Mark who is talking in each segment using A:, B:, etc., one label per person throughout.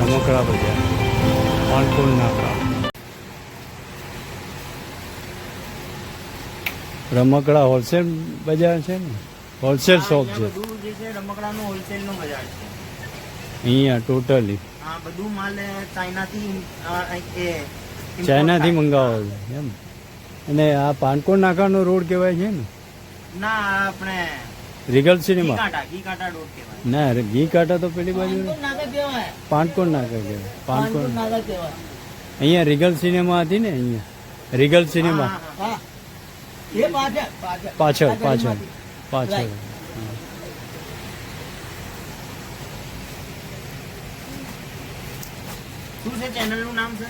A: રમકડા બજાર, પાનકોડ નાકા. રમકડા હોલસેલ બજાર છે ને, હોલસેલ શોપ છે
B: બધું જે છે રમકડાનું હોલસેલનું બજાર છે
A: અહીંયા ટોટલી.
B: હા, બધું માલ ચાઇનાથી
A: ચાઇનાથી મંગાવો છે એમ. અને આ પાનકોડ નાકાનો રોડ કહેવાય છે ને?
B: ના, આપણે
A: રીગલ સિનેમા
B: ઘી કાંટા રોડ કહેવાય.
A: ના, ઘી કાંટા તો પેલી બાજુ
B: નાકા કહેવાય.
A: પાનકોડ નાકા કહેવાય. પાનકોડ
B: નાકા કહેવાય.
A: અહીંયા રીગલ સિનેમા હતી ને, અહીંયા રીગલ સિનેમા
B: હા, એ પાછળ
A: પાછળ પાછળ પાછળ.
B: શું છે ચેનલનું નામ છે?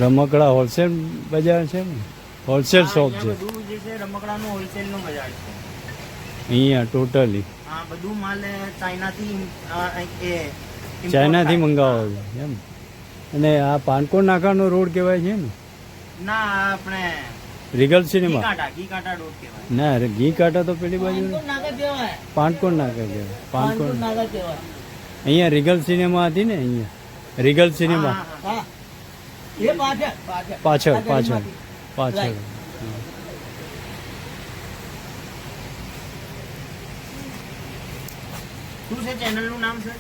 A: રમકડા હોલસેલ બજાર છે ને, હોલસેલ શોપ છે
B: બધું જે છે રમકડાનું હોલસેલનું બજાર છે
A: અહીંયા ટોટલી.
B: હા, બધું માલ
A: ચાઇનાથી મંગાવો છે એમ. અને આ પાનકોડ નાકાનો રોડ કહેવાય છે ને?
B: ના, આપણે
A: રીગલ સિનેમા
B: ઘી કાંટા રોડ કહેવાય.
A: ના, ઘી કાંટા તો પેલી બાજુ
B: નાકા કહેવાય.
A: પાનકોડ નાકા કહેવાય. પાનકોડ
B: નાકા કહેવાય.
A: અહીંયા રીગલ સિનેમા હતી ને, અહીંયા રીગલ સિનેમા
B: હા, એ પાછળ
A: પાછળ પાછળ પાછળ.
B: શું છે ચેનલનું નામ છે?